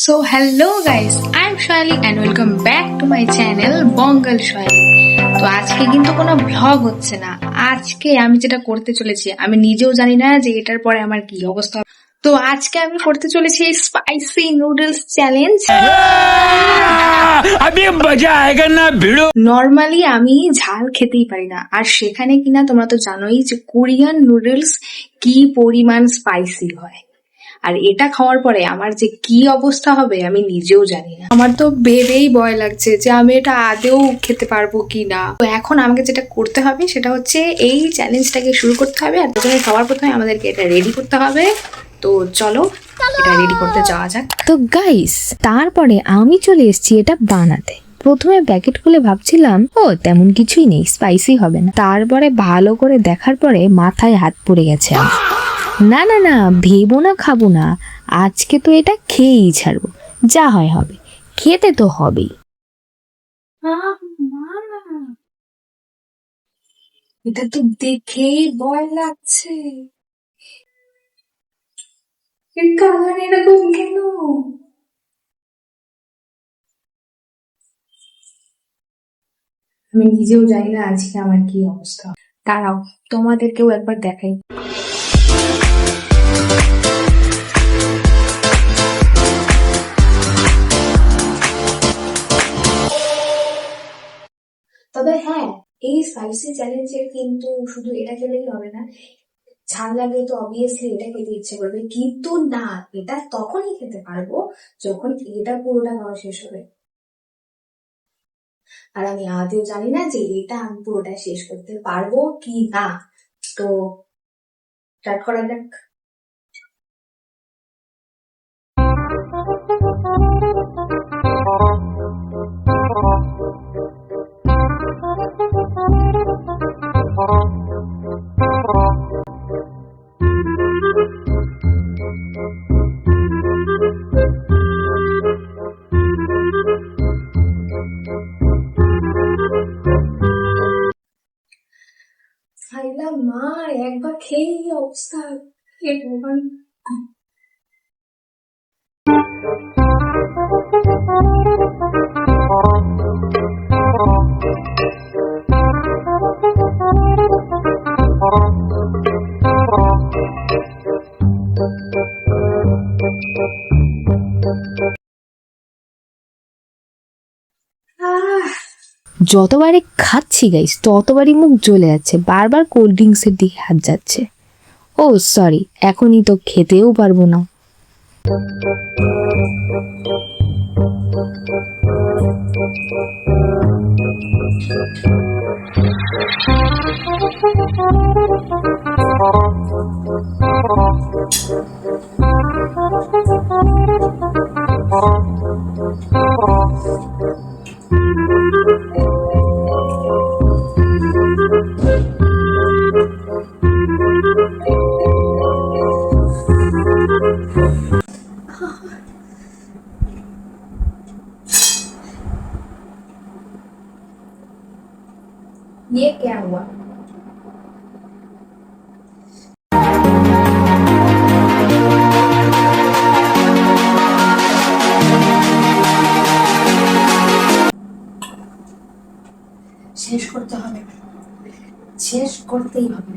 So hello guys, I'm Shali and welcome back to my channel বঙ্গাল শৈলী। তো আজকে কিন্তু কোনো ব্লগ হচ্ছে না। আজকে আমি যেটা করতে চলেছি আমি নিজেও জানি না যে এটার পরে আমার কি অবস্থা। তো আজকে আমি করতে চলেছি স্পাইসি নুডলস চ্যালেঞ্জ। নর্মালি আমি ঝাল খেতেই পারি না, আর সেখানে কিনা তোমরা তো জানোই যে কোরিয়ান নুডলস কি পরিমাণ স্পাইসি হয়। আর এটা খাওয়ার পরে আমার যে কি অবস্থা হবে আমি নিজেও জানি না। আমার তো ভেবেই ভয় লাগছে যে আমি এটা আদেও খেতে পারবো কি না। তো এখন আমাকে যেটা করতে হবে সেটা হচ্ছে এই চ্যালেঞ্জটাকে শুরু করতে হবে। আর প্রথমে সবার প্রথমে আমাদেরকে এটা রেডি করতে হবে। তো চলো এটা রেডি করতে যাওয়া যাক। তো গাইস, তারপরে আমি চলে এসেছি এটা বানাতে। প্রথমে প্যাকেট খুলে ভাবছিলাম ও তেমন কিছুই নেই, স্পাইসি হবে না। তারপরে ভালো করে দেখার পরে মাথায় হাত পড়ে গেছে আমার। না না না, ভেবো না খাবো না, আজকে তো এটা খেয়েই ছাড়বো, যা হয় হবে, খেতে তো হবেই। এটা তো দেখেই ভয় লাগছে। এর কালার এরকম কেন? আমি নিজেও জানি না আজকে আমার কি অবস্থা। দাঁড়াও তোমাদেরকেও একবার দেখাই। তবে হ্যাঁ, এই স্পাইসি চ্যালেঞ্জের কিন্তু শুধু এটা খেলেই হবে না, ঝাল লাগলে তো অবভিয়াসলি এটা খেতে ইচ্ছে করবে, কিন্তু না, এটা তখনই খেতে পারবো যখন এটা পুরোটা খাওয়া শেষ হবে। আর আমি আদেও জানি না যে এটা আমি পুরোটা শেষ করতে পারবো কি না। তো স্টার্ট করা যাক। খাইলাম মা, একবার খেয়ে এই অবস্থা। হে ভগবান। যতবারই খাচ্ছি গাইস ততবারই মুখ জ্বলে যাচ্ছে, বারবার কোল্ড ড্রিঙ্কসের দিকে হাত যাচ্ছে। ও সরি, এখনই তো খেতেও পারবো না। ये क्या हुआ? শেষ করতে হবে, শেষ করতেই হবে।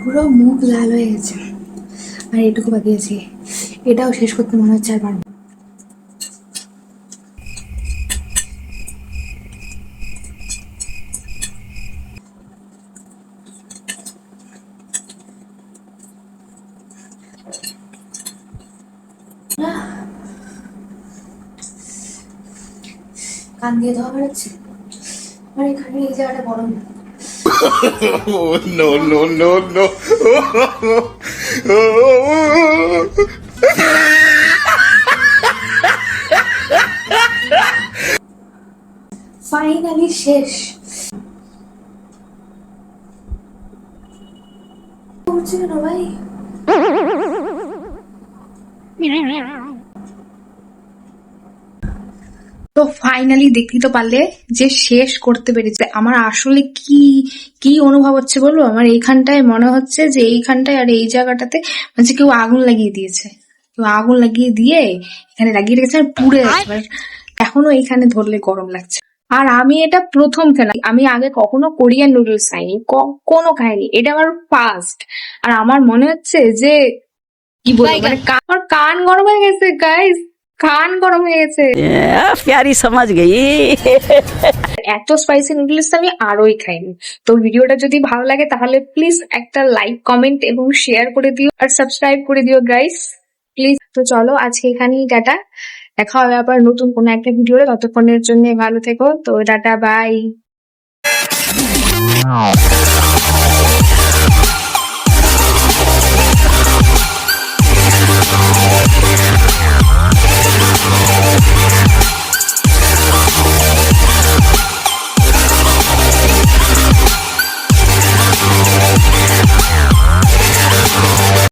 পুরো মুখ লাল হয়ে গেছে, আর এটুকু বাকি আছে, এটাও শেষ করতে মনে হচ্ছে আর পারবো না। কান দিয়ে ধোয়া বেরোচ্ছে, আর এখানে এই জায়গাটা গরম। Oh, no, no, no, no. Finally শেষ। করছে কেন ভাই? তো ফাইনালি দেখতে তো পারলে যে শেষ করতে পেরেছে। আমার আসলে কি কি অনুভব হচ্ছে বলবো, আমার এইখানটায় মনে হচ্ছে যে এইখানটায় আর এই জায়গাটাতে মানে কেউ আগুন লাগিয়ে দিয়েছে, কেউ আগুন লাগিয়ে দিয়ে এখানে লাগিয়ে রেখেছে আর পুড়ে যাচ্ছে, এবার এখনো এইখানে ধরলে গরম লাগছে। আর আমি এটা প্রথম খেলাম, আমি আগে কখনো কোরিয়ান নুডলস খাইনি, কখনো খাইনি, এটা আমার ফার্স্ট। আর আমার মনে হচ্ছে যে কি বলবো, মানে আমার কান গরম হয়ে গেছে গাইস, কান গরম হয়ে গেছে। प्यारी समझ गई। এত স্পাইসি নুডলস আমি আরোই খাইনি। তো ভিডিওটা যদি ভালো লাগে তাহলে প্লিজ একটা লাইক, কমেন্ট এবং শেয়ার করে দিও, আর সাবস্ক্রাইব করে দিও গাইস প্লিজ। তো চলো আজকে এখানেই টাটা, দেখা হবে আবার নতুন কোনো একটা ভিডিওতে, ততক্ষণের জন্য ভালো থেকো। তো টাটা, বাই।